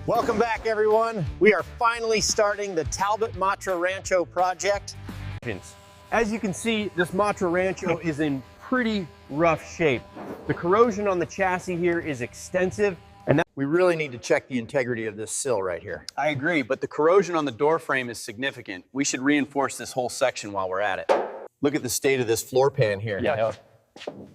Welcome back, everyone. We are finally starting the Talbot Matra Rancho project. As you can see, this Matra Rancho is in pretty rough shape. The corrosion on the chassis here is extensive, and we really need to check the integrity of this sill right here. I agree, but the corrosion on the door frame is significant. We should reinforce this whole section while we're at it. Look at the state of this floor pan here.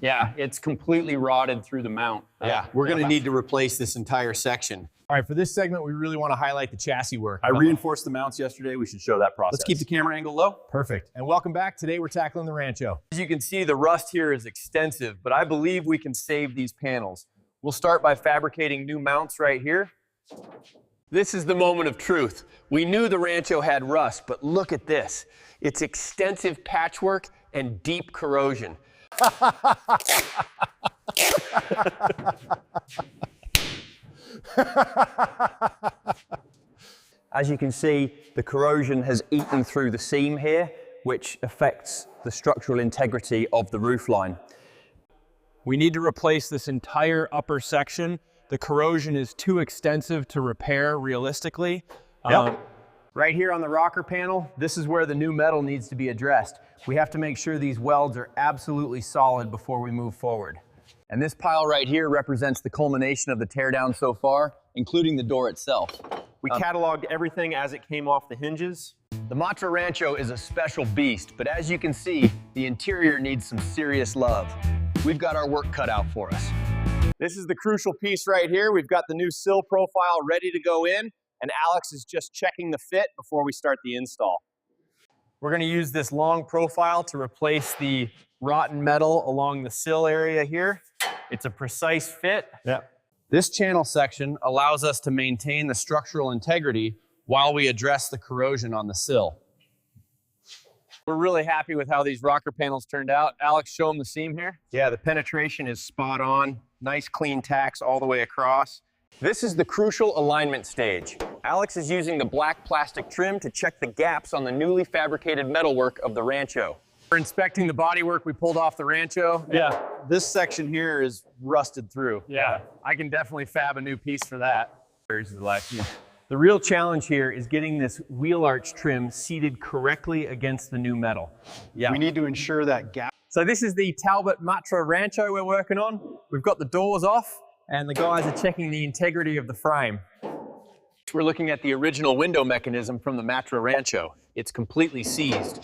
Yeah, it's completely rotted through the mount. Yeah, we're gonna need to replace this entire section. All right, for this segment, we really want to highlight the chassis work. I reinforced the mounts yesterday. We should show that process. Let's keep the camera angle low. Perfect. And welcome back. Today, we're tackling the Rancho. As you can see, the rust here is extensive, but I believe we can save these panels. We'll start by fabricating new mounts right here. This is the moment of truth. We knew the Rancho had rust, but look at this. It's extensive patchwork and deep corrosion. As you can see, the corrosion has eaten through the seam here, which affects the structural integrity of the roofline. We need to replace this entire upper section. The corrosion is too extensive to repair realistically. Right here on the rocker panel, this is where the new metal needs to be addressed. We have to make sure these welds are absolutely solid before we move forward. And this pile right here represents the culmination of the teardown so far, including the door itself. We cataloged everything as it came off the hinges. The Matra Rancho is a special beast, but as you can see, the interior needs some serious love. We've got our work cut out for us. This is the crucial piece right here. We've got the new sill profile ready to go in, and Alex is just checking the fit before we start the install. We're going to use this long profile to replace the rotten metal along the sill area here. It's a precise fit. This channel section allows us to maintain the structural integrity while we address the corrosion on the sill. We're really happy with how these rocker panels turned out. Alex, show them the seam here. Yeah, the penetration is spot on. Nice clean tacks all the way across. This is the crucial alignment stage. Alex is using the black plastic trim to check the gaps on the newly fabricated metalwork of the Rancho. We're inspecting the bodywork we pulled off the Rancho. Yeah, this section here is rusted through. Yeah, I can definitely fab a new piece for that. The real challenge here is getting this wheel arch trim seated correctly against the new metal. Yeah. We need to ensure that gap. So this is the Talbot Matra Rancho we're working on. We've got the doors off, and the guys are checking the integrity of the frame. We're looking at the original window mechanism from the Matra Rancho. It's completely seized.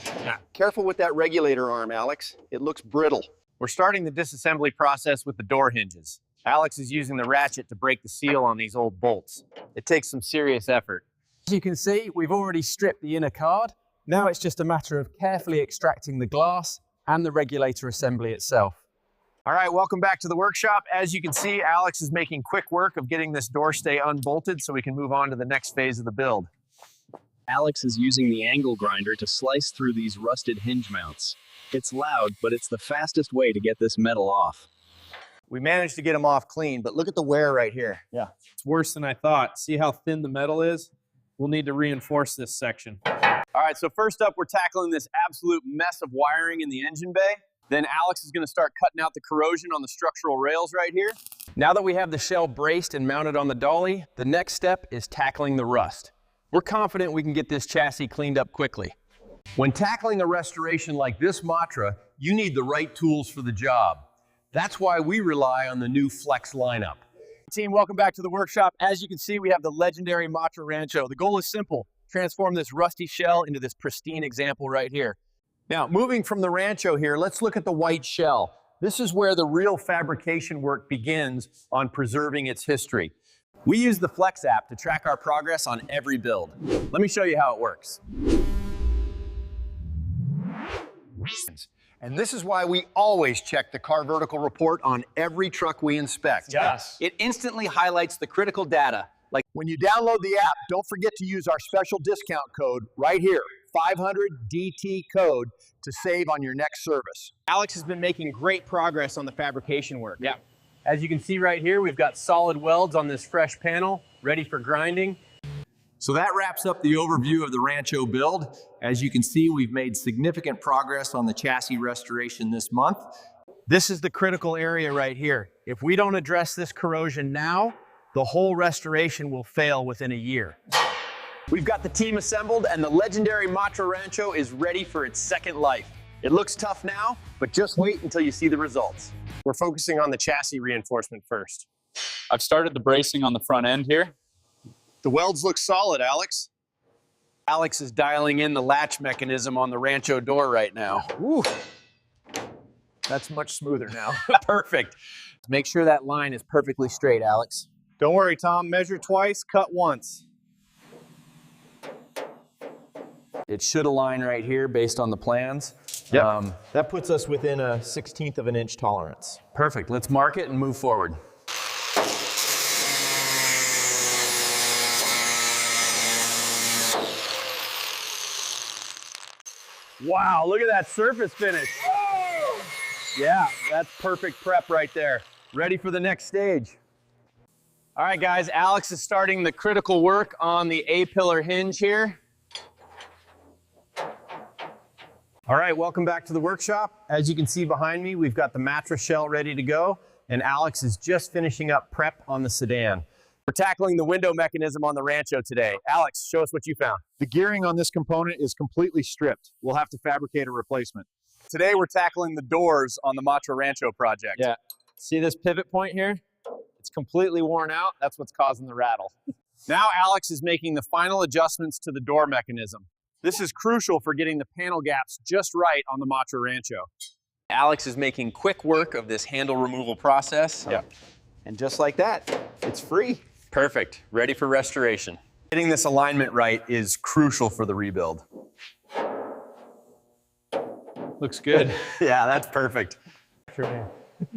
Careful with that regulator arm, Alex. It looks brittle. We're starting the disassembly process with the door hinges. Alex is using the ratchet to break the seal on these old bolts. It takes some serious effort. As you can see, we've already stripped the inner card. Now it's just a matter of carefully extracting the glass and the regulator assembly itself. All right, welcome back to the workshop. As you can see, Alex is making quick work of getting this door stay unbolted so we can move on to the next phase of the build. Alex is using the angle grinder to slice through these rusted hinge mounts. It's loud, but it's the fastest way to get this metal off. We managed to get them off clean, but look at the wear right here. Yeah, it's worse than I thought. See how thin the metal is? We'll need to reinforce this section. All right, so first up, we're tackling this absolute mess of wiring in the engine bay. Then Alex is gonna start cutting out the corrosion on the structural rails right here. Now that we have the shell braced and mounted on the dolly, the next step is tackling the rust. We're confident we can get this chassis cleaned up quickly. When tackling a restoration like this Matra, you need the right tools for the job. That's why we rely on the new Flex lineup. Team, welcome back to the workshop. As you can see, we have the legendary Matra Rancho. The goal is simple: transform this rusty shell into this pristine example right here. Now, moving from the Rancho here, let's look at the white shell. This is where the real fabrication work begins on preserving its history. We use the Flex app to track our progress on every build. Let me show you how it works. And this is why we always check the car vertical report on every truck we inspect. Yes. It instantly highlights the critical data. Like when you download the app, don't forget to use our special discount code right here, 500DT code, to save on your next service. Alex has been making great progress on the fabrication work. Yeah. As you can see right here, we've got solid welds on this fresh panel, ready for grinding. So that wraps up the overview of the Rancho build. As you can see, we've made significant progress on the chassis restoration this month. This is the critical area right here. If we don't address this corrosion now, the whole restoration will fail within a year. We've got the team assembled and the legendary Matra Rancho is ready for its second life. It looks tough now, but just wait until you see the results. We're focusing on the chassis reinforcement first. I've started the bracing on the front end here. The welds look solid, Alex. Alex is dialing in the latch mechanism on the Rancho door right now. Woo. That's much smoother now. Perfect. Make sure that line is perfectly straight, Alex. Don't worry, Tom. Measure twice, cut once. It should align right here based on the plans. Yep. That puts us within a 1/16 of an inch tolerance. Perfect. Let's mark it and move forward. Wow, look at that surface finish. Yeah, that's perfect prep right there. Ready for the next stage. All right, guys, Alex is starting the critical work on the A-pillar hinge here. All right, welcome back to the workshop. As you can see behind me, we've got the mattress shell ready to go, and Alex is just finishing up prep on the sedan. We're tackling the window mechanism on the Rancho today. Alex, show us what you found. The gearing on this component is completely stripped. We'll have to fabricate a replacement. Today we're tackling the doors on the Matra Rancho project. Yeah. See this pivot point here? It's completely worn out. That's what's causing the rattle. Now Alex is making the final adjustments to the door mechanism. This is crucial for getting the panel gaps just right on the Matra Rancho. Alex is making quick work of this handle removal process. Yeah. And just like that, it's free. Perfect. Ready for restoration. Getting this alignment right is crucial for the rebuild. Looks good. Yeah, that's perfect.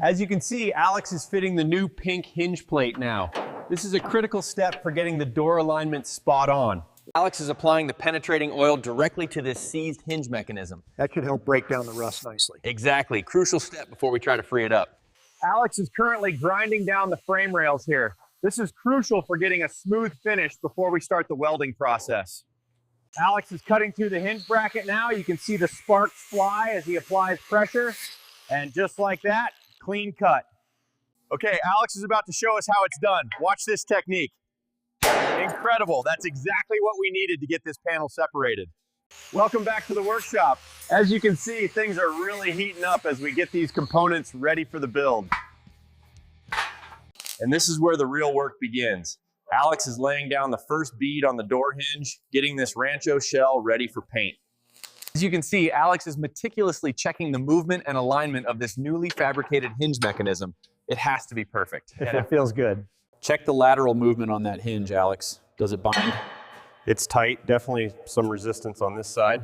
As you can see, Alex is fitting the new pink hinge plate now. This is a critical step for getting the door alignment spot on. Alex is applying the penetrating oil directly to this seized hinge mechanism. That should help break down the rust nicely. Exactly. Crucial step before we try to free it up. Alex is currently grinding down the frame rails here. This is crucial for getting a smooth finish before we start the welding process. Alex is cutting through the hinge bracket now. You can see the sparks fly as he applies pressure. And just like that, clean cut. Okay, Alex is about to show us how it's done. Watch this technique. Incredible. That's exactly what we needed to get this panel separated. Welcome back to the workshop. As you can see, things are really heating up as we get these components ready for the build. And this is where the real work begins. Alex is laying down the first bead on the door hinge, getting this Rancho shell ready for paint. As you can see, Alex is meticulously checking the movement and alignment of this newly fabricated hinge mechanism. It has to be perfect. And it feels good. Check the lateral movement on that hinge, Alex. Does it bind? It's tight, definitely some resistance on this side.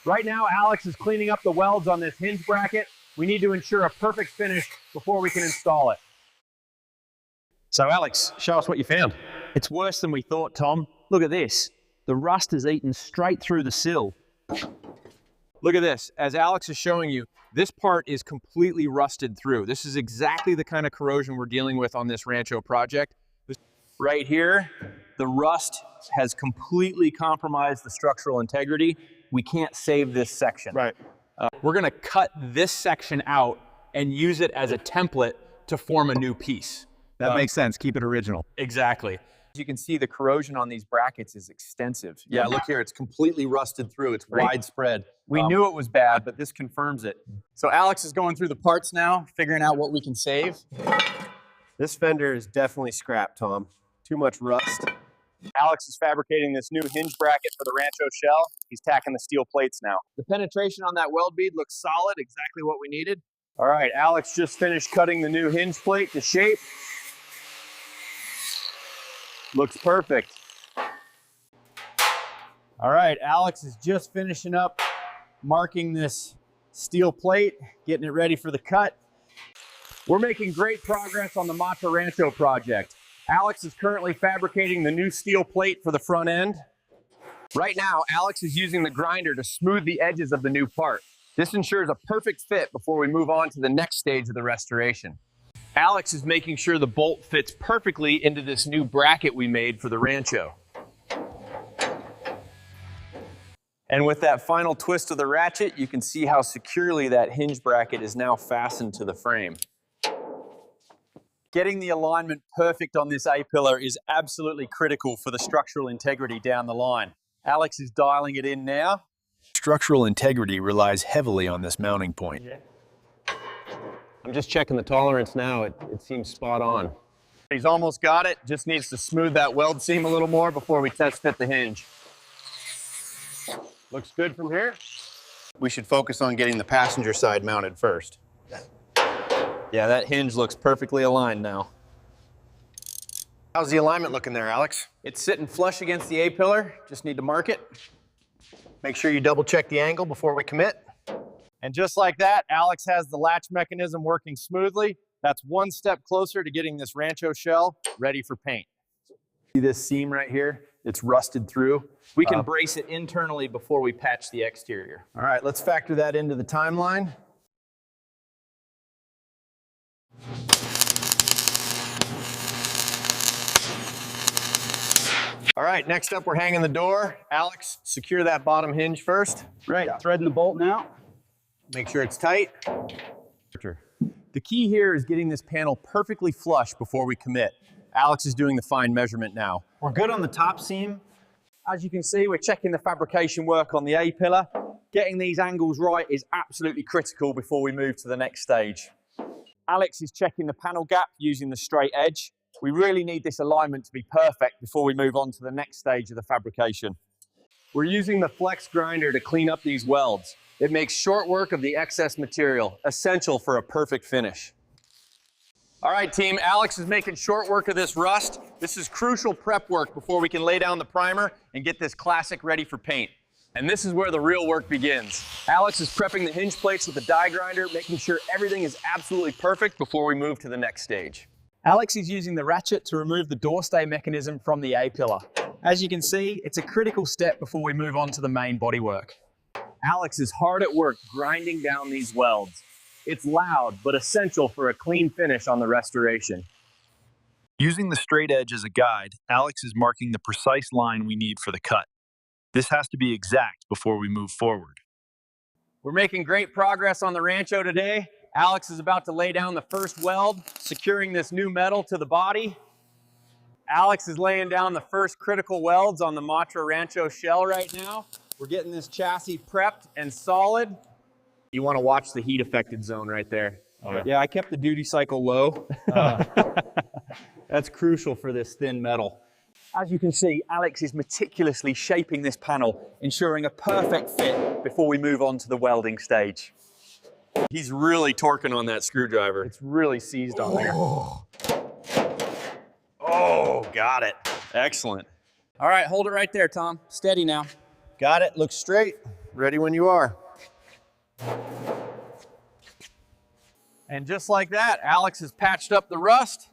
Right now, Alex is cleaning up the welds on this hinge bracket. We need to ensure a perfect finish before we can install it. So Alex, show us what you found. It's worse than we thought, Tom. Look at this. The rust has eaten straight through the sill. Look at this. As Alex is showing you, this part is completely rusted through. This is exactly the kind of corrosion we're dealing with on this Rancho project. Right here, the rust has completely compromised the structural integrity. We can't save this section. Right. We're going to cut this section out and use it as a template to form a new piece. That makes sense. Keep it original. Exactly. As you can see, the corrosion on these brackets is extensive. Yeah, look here, it's completely rusted through. It's widespread. We knew it was bad, but this confirms it. So Alex is going through the parts now, figuring out what we can save. This fender is definitely scrapped, Tom. Too much rust. Alex is fabricating this new hinge bracket for the Rancho shell. He's tacking the steel plates now. The penetration on that weld bead looks solid, exactly what we needed. All right, Alex just finished cutting the new hinge plate to shape. Looks perfect. All right, Alex is just finishing up marking this steel plate, getting it ready for the cut. We're making great progress on the Matra Rancho project. Alex is currently fabricating the new steel plate for the front end. Right now, Alex is using the grinder to smooth the edges of the new part. This ensures a perfect fit before we move on to the next stage of the restoration. Alex is making sure the bolt fits perfectly into this new bracket we made for the Rancho. And with that final twist of the ratchet, you can see how securely that hinge bracket is now fastened to the frame. Getting the alignment perfect on this A-pillar is absolutely critical for the structural integrity down the line. Alex is dialing it in now. Structural integrity relies heavily on this mounting point. I'm just checking the tolerance now. It seems spot on. He's almost got it, just needs to smooth that weld seam a little more before we test fit the hinge. Looks good from here. We should focus on getting the passenger side mounted first. Yeah, that hinge looks perfectly aligned now. How's the alignment looking there, Alex? It's sitting flush against the A-pillar, just need to mark it. Make sure you double check the angle before we commit. And just like that, Alex has the latch mechanism working smoothly. That's one step closer to getting this Rancho shell ready for paint. See this seam right here? It's rusted through. We can brace it internally before we patch the exterior. All right, let's factor that into the timeline. All right, next up we're hanging the door. Alex, secure that bottom hinge first. Right, threading the bolt now. Make sure it's tight. The key here is getting this panel perfectly flush before we commit. Alex is doing the fine measurement now. We're good on the top seam. As you can see, we're checking the fabrication work on the A-pillar. Getting these angles right is absolutely critical before we move to the next stage. Alex is checking the panel gap using the straight edge. We really need this alignment to be perfect before we move on to the next stage of the fabrication. We're using the flex grinder to clean up these welds. It makes short work of the excess material, essential for a perfect finish. All right, team, Alex is making short work of this rust. This is crucial prep work before we can lay down the primer and get this classic ready for paint. And this is where the real work begins. Alex is prepping the hinge plates with a die grinder, making sure everything is absolutely perfect before we move to the next stage. Alex is using the ratchet to remove the door stay mechanism from the A-pillar. As you can see, it's a critical step before we move on to the main bodywork. Alex is hard at work grinding down these welds. It's loud, but essential for a clean finish on the restoration. Using the straight edge as a guide, Alex is marking the precise line we need for the cut. This has to be exact before we move forward. We're making great progress on the Rancho today. Alex is about to lay down the first weld, securing this new metal to the body. Alex is laying down the first critical welds on the Matra Rancho shell right now. We're getting this chassis prepped and solid. You want to watch the heat affected zone right there. Oh, Yeah, I kept the duty cycle low. That's crucial for this thin metal. As you can see, Alex is meticulously shaping this panel, ensuring a perfect fit before we move on to the welding stage. He's really torquing on that screwdriver. It's really seized on there. Oh, got it. Excellent. All right, hold it right there, Tom. Steady now. Got it, looks straight. Ready when you are. And just like that, Alex has patched up the rust.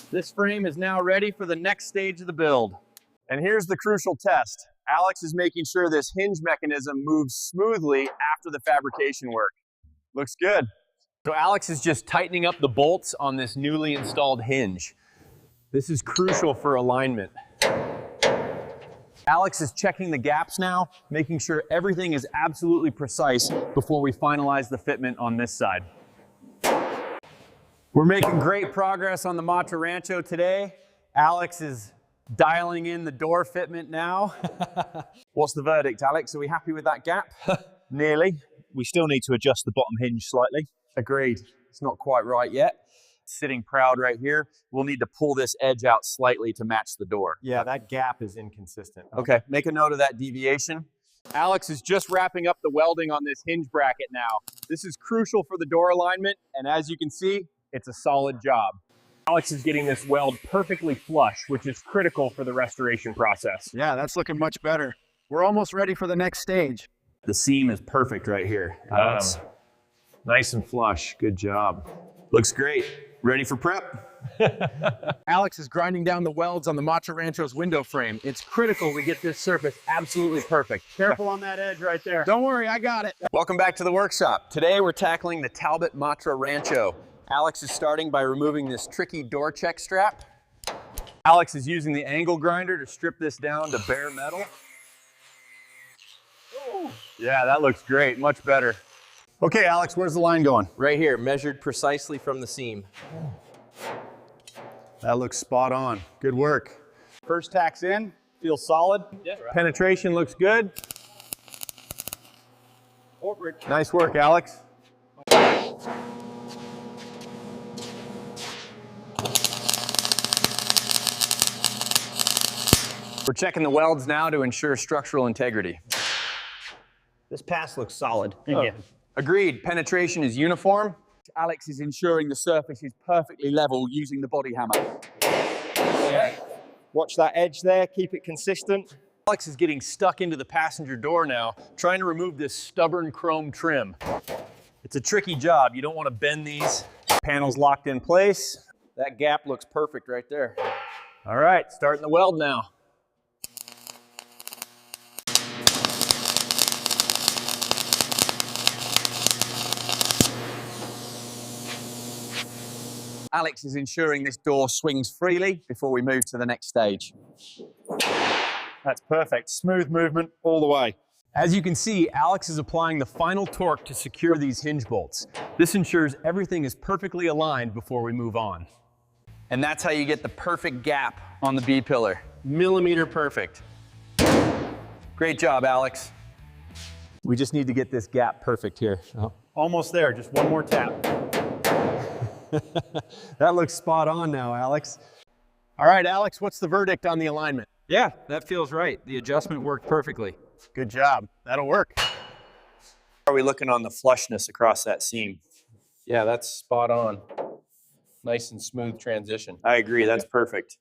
This frame is now ready for the next stage of the build. And here's the crucial test. Alex is making sure this hinge mechanism moves smoothly after the fabrication work. Looks good. So Alex is just tightening up the bolts on this newly installed hinge. This is crucial for alignment. Alex is checking the gaps now, making sure everything is absolutely precise before we finalize the fitment on this side. We're making great progress on the Matra Rancho today. Alex is dialing in the door fitment now. What's the verdict, Alex? Are we happy with that gap? Nearly. We still need to adjust the bottom hinge slightly. Agreed. It's not quite right yet. Sitting proud right here. We'll need to pull this edge out slightly to match the door. Yeah, that gap is inconsistent. Okay, make a note of that deviation. Alex is just wrapping up the welding on this hinge bracket now. This is crucial for the door alignment, and as you can see, it's a solid job. Alex is getting this weld perfectly flush, which is critical for the restoration process. Yeah, that's looking much better. We're almost ready for the next stage. The seam is perfect right here. Nice and flush, good job. Looks great. Ready for prep? Alex is grinding down the welds on the Matra Rancho's window frame. It's critical we get this surface absolutely perfect. Careful on that edge right there. Don't worry, I got it. Welcome back to the workshop. Today we're tackling the Talbot Matra Rancho. Alex is starting by removing this tricky door check strap. Alex is using the angle grinder to strip this down to bare metal. Ooh. Yeah, that looks great, much better. Okay, Alex, where's the line going? Right here, measured precisely from the seam. That looks spot on. Good work. First tack's in, feels solid. Yeah, right. Penetration looks good. Nice work, Alex. We're checking the welds now to ensure structural integrity. This pass looks solid. Agreed, penetration is uniform. Alex is ensuring the surface is perfectly level using the body hammer. Watch that edge there, keep it consistent. Alex is getting stuck into the passenger door now, trying to remove this stubborn chrome trim. It's a tricky job. You don't want to bend these. Panels locked in place. That gap looks perfect right there. All right, starting the weld now. Alex is ensuring this door swings freely before we move to the next stage. That's perfect. Smooth movement all the way. As you can see, Alex is applying the final torque to secure these hinge bolts. This ensures everything is perfectly aligned before we move on. And that's how you get the perfect gap on the B-pillar. Millimeter perfect. Great job, Alex. We just need to get this gap perfect here. Almost there, just one more tap. That looks spot on now, Alex. All right, Alex, what's the verdict on the alignment? Yeah, that feels right. The adjustment worked perfectly. Good job. That'll work. How are we looking on the flushness across that seam? Yeah, that's spot on. Nice and smooth transition. I agree, that's perfect.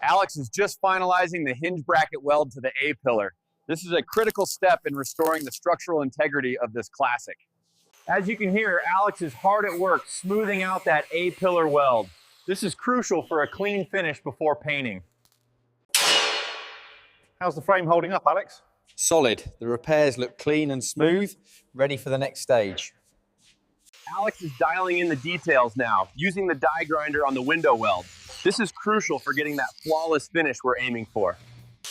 Alex is just finalizing the hinge bracket weld to the A-pillar. This is a critical step in restoring the structural integrity of this classic. As you can hear, Alex is hard at work smoothing out that A-pillar weld. This is crucial for a clean finish before painting. How's the frame holding up, Alex? Solid. The repairs look clean and smooth, ready for the next stage. Alex is dialing in the details now, using the die grinder on the window weld. This is crucial for getting that flawless finish we're aiming for.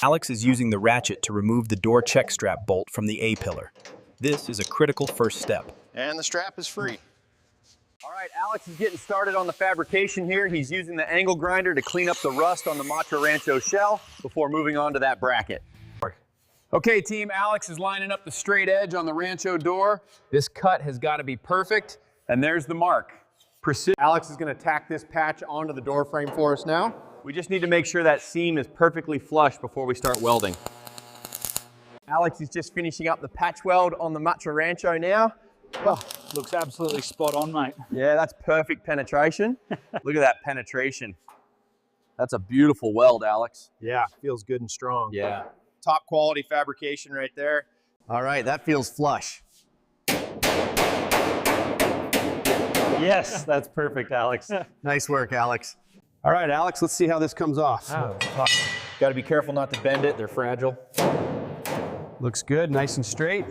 Alex is using the ratchet to remove the door check strap bolt from the A-pillar. This is a critical first step. And the strap is free. All right, Alex is getting started on the fabrication here. He's using the angle grinder to clean up the rust on the Macho Rancho shell before moving on to that bracket. Okay, team, Alex is lining up the straight edge on the Rancho door. This cut has got to be perfect, and there's the mark. Alex is going to tack this patch onto the door frame for us now. We just need to make sure that seam is perfectly flush before we start welding. Alex is just finishing up the patch weld on the Macho Rancho now. Oh, looks absolutely spot on, mate. Yeah, that's perfect penetration. Look at that penetration. That's a beautiful weld, Alex. Yeah, feels good and strong. Yeah. Top quality fabrication right there. All right, that feels flush. Yes, that's perfect, Alex. Nice work, Alex. All right, Alex, let's see how this comes off. Got to be careful not to bend it. They're fragile. Looks good, nice and straight.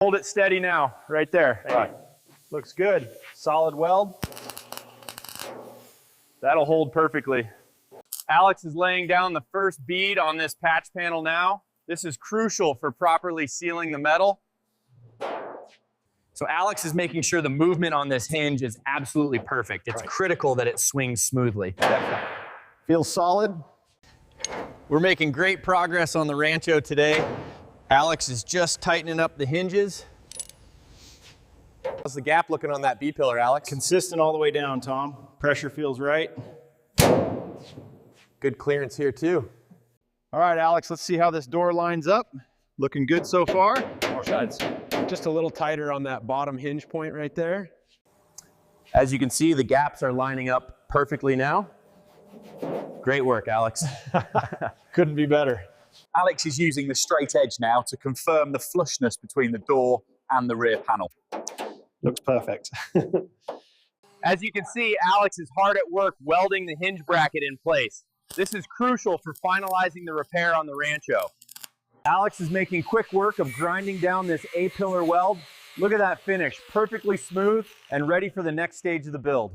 Hold it steady now, right there. Right. Looks good. Solid weld. That'll hold perfectly. Alex is laying down the first bead on this patch panel now. This is crucial for properly sealing the metal. So Alex is making sure the movement on this hinge is absolutely perfect. It's critical that it swings smoothly. Feels solid. We're making great progress on the Rancho today. Alex is just tightening up the hinges. How's the gap looking on that B-pillar, Alex? Consistent all the way down, Tom. Pressure feels right. Good clearance here too. All right, Alex, let's see how this door lines up. Looking good so far. Just a little tighter on that bottom hinge point right there. As you can see, the gaps are lining up perfectly now. Great work, Alex. Couldn't be better. Alex is using the straight edge now to confirm the flushness between the door and the rear panel. Looks perfect. As you can see, Alex is hard at work welding the hinge bracket in place. This is crucial for finalizing the repair on the Rancho. Alex is making quick work of grinding down this A-pillar weld. Look at that finish, perfectly smooth and ready for the next stage of the build.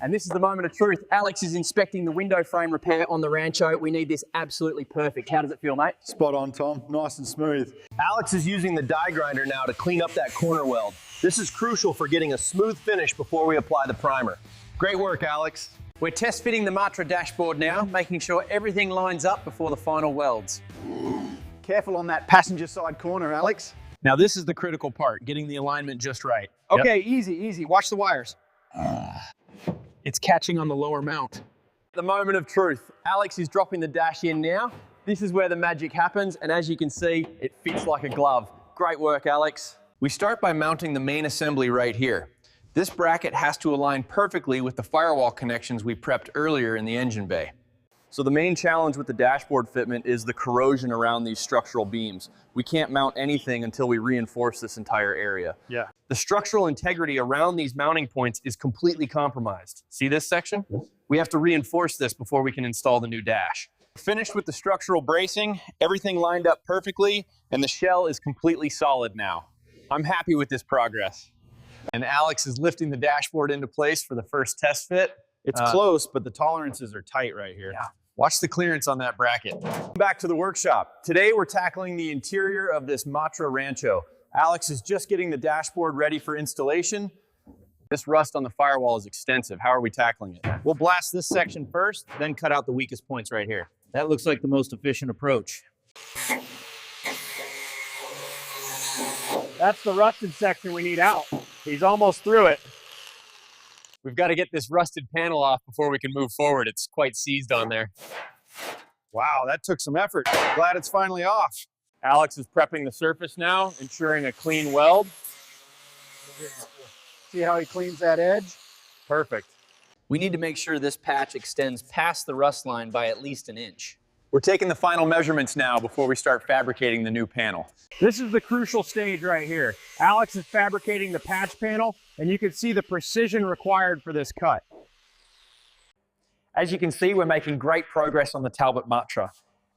And this is the moment of truth. Alex is inspecting the window frame repair on the Rancho. We need this absolutely perfect. How does it feel, mate? Spot on, Tom. Nice and smooth. Alex is using the die grinder now to clean up that corner weld. This is crucial for getting a smooth finish before we apply the primer. Great work, Alex. We're test fitting the Matra dashboard now, making sure everything lines up before the final welds. Careful on that passenger side corner, Alex. Now this is the critical part, getting the alignment just right. Okay, easy, easy. Watch the wires. It's catching on the lower mount. The moment of truth. Alex is dropping the dash in now. This is where the magic happens, and as you can see, it fits like a glove. Great work, Alex. We start by mounting the main assembly right here. This bracket has to align perfectly with the firewall connections we prepped earlier in the engine bay. So the main challenge with the dashboard fitment is the corrosion around these structural beams. We can't mount anything until we reinforce this entire area. Yeah. The structural integrity around these mounting points is completely compromised. See this section? We have to reinforce this before we can install the new dash. Finished with the structural bracing, everything lined up perfectly, and the shell is completely solid now. I'm happy with this progress. And Alex is lifting the dashboard into place for the first test fit. It's close, but the tolerances are tight right here. Yeah. Watch the clearance on that bracket. Back to the workshop. Today we're tackling the interior of this Matra Rancho. Alex is just getting the dashboard ready for installation. This rust on the firewall is extensive. How are we tackling it? We'll blast this section first, then cut out the weakest points right here. That looks like the most efficient approach. That's the rusted section we need out. He's almost through it. We've got to get this rusted panel off before we can move forward. It's quite seized on there. Wow, that took some effort. Glad it's finally off. Alex is prepping the surface now, ensuring a clean weld. See how he cleans that edge? Perfect. We need to make sure this patch extends past the rust line by at least an inch. We're taking the final measurements now before we start fabricating the new panel. This is the crucial stage right here. Alex is fabricating the patch panel, and you can see the precision required for this cut. As you can see, we're making great progress on the Talbot Matra.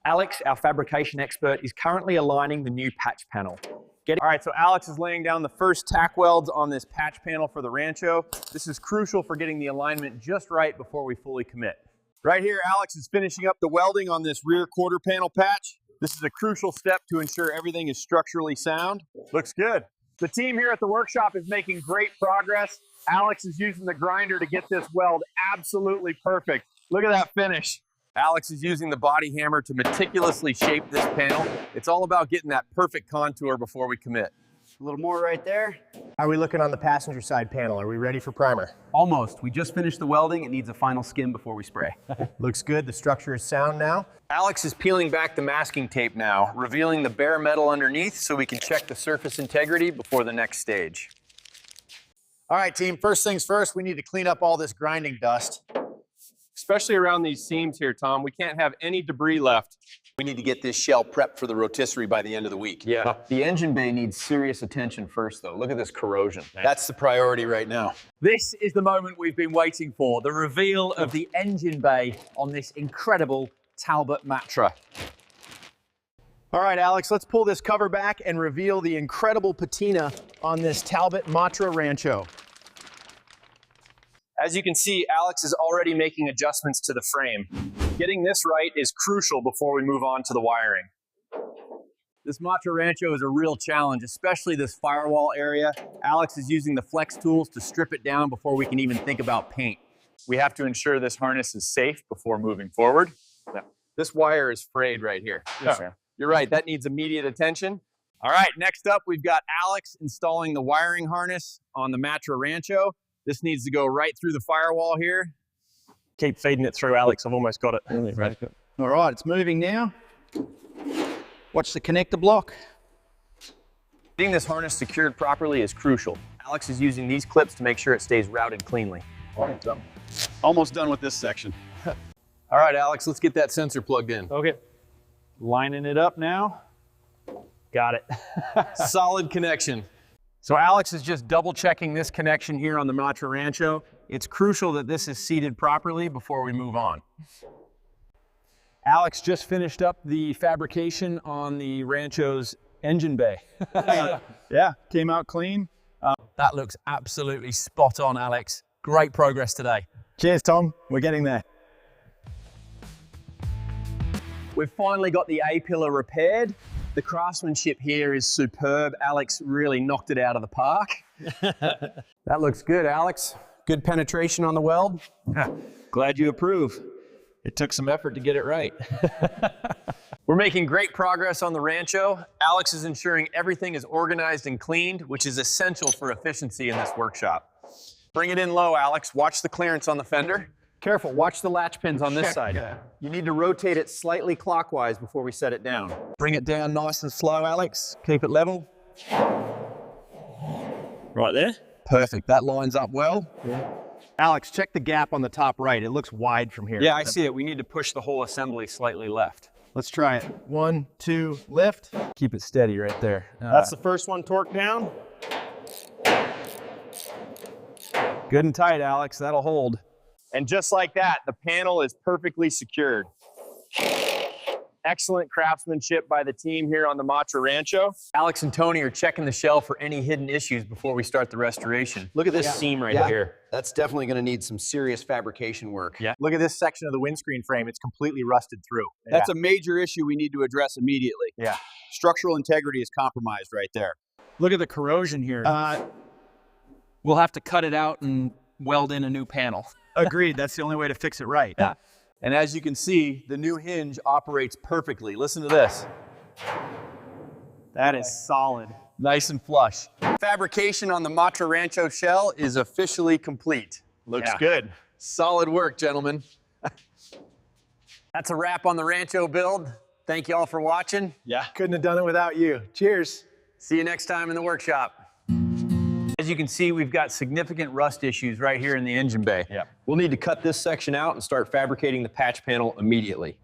Alex, our fabrication expert, is currently aligning the new patch panel. All right, so Alex is laying down the first tack welds on this patch panel for the Rancho. This is crucial for getting the alignment just right before we fully commit. Right here, Alex is finishing up the welding on this rear quarter panel patch. This is a crucial step to ensure everything is structurally sound. Looks good. The team here at the workshop is making great progress. Alex is using the grinder to get this weld absolutely perfect. Look at that finish. Alex is using the body hammer to meticulously shape this panel. It's all about getting that perfect contour before we commit. A little more right there. How are we looking on the passenger side panel? Are we ready for primer? Almost. We just finished the welding. It needs a final skim before we spray. Looks good. The structure is sound now. Alex is peeling back the masking tape now, revealing the bare metal underneath so we can check the surface integrity before the next stage. All right, team, first things first, we need to clean up all this grinding dust. Especially around these seams here, Tom. We can't have any debris left. We need to get this shell prepped for the rotisserie by the end of the week. Yeah. The engine bay needs serious attention first, though. Look at this corrosion. That's the priority right now. This is the moment we've been waiting for, the reveal of the engine bay on this incredible Talbot Matra. All right, Alex, let's pull this cover back and reveal the incredible patina on this Talbot Matra Rancho. As you can see, Alex is already making adjustments to the frame. Getting this right is crucial before we move on to the wiring. This Matra Rancho is a real challenge, especially this firewall area. Alex is using the flex tools to strip it down before we can even think about paint. We have to ensure this harness is safe before moving forward. This wire is frayed right here. Yes, sir. You're right, that needs immediate attention. All right, next up, we've got Alex installing the wiring harness on the Matra Rancho. This needs to go right through the firewall here. Keep feeding it through, Alex. I've almost got it. All right, it's moving now. Watch the connector block. Getting this harness secured properly is crucial. Alex is using these clips to make sure it stays routed cleanly. Almost done with this section. All right, Alex, let's get that sensor plugged in. Okay. Lining it up now. Got it. Solid connection. So Alex is just double checking this connection here on the Matra Rancho. It's crucial that this is seated properly before we move on. Alex just finished up the fabrication on the Rancho's engine bay. Yeah, came out clean. That looks absolutely spot on, Alex. Great progress today. Cheers, Tom. We're getting there. We've finally got the A-pillar repaired. The craftsmanship here is superb. Alex really knocked it out of the park. That looks good, Alex. Good penetration on the weld. Glad you approve. It took some effort to get it right. We're making great progress on the Rancho. Alex is ensuring everything is organized and cleaned, which is essential for efficiency in this workshop. Bring it in low, Alex. Watch the clearance on the fender. Careful, watch the latch pins on this side. You need to rotate it slightly clockwise before we set it down. Bring it down nice and slow, Alex. Keep it level. Right there. Perfect. That lines up well. Alex, check the gap on the top right. It looks wide from here. Yeah, I see it. We need to push the whole assembly slightly left. Let's try it. 1, 2, lift. Keep it steady right there. That's the first one torqued down. Good and tight, Alex. That'll hold. And just like that, the panel is perfectly secured. Excellent craftsmanship by the team here on the Matra Rancho. Alex and Tony are checking the shell for any hidden issues before we start the restoration. Look at this seam right here. That's definitely going to need some serious fabrication work. Yeah. Look at this section of the windscreen frame. It's completely rusted through. That's a major issue we need to address immediately. Yeah. Structural integrity is compromised right there. Look at the corrosion here. We'll have to cut it out and weld in a new panel. Agreed. That's the only way to fix it right. Yeah. And as you can see, the new hinge operates perfectly. Listen to this. That is solid. Nice and flush. Fabrication on the Matra Rancho shell is officially complete. Looks good. Solid work, gentlemen. That's a wrap on the Rancho build. Thank you all for watching. Yeah. Couldn't have done it without you. Cheers. See you next time in the workshop. As you can see, we've got significant rust issues right here in the engine bay. Yeah. We'll need to cut this section out and start fabricating the patch panel immediately.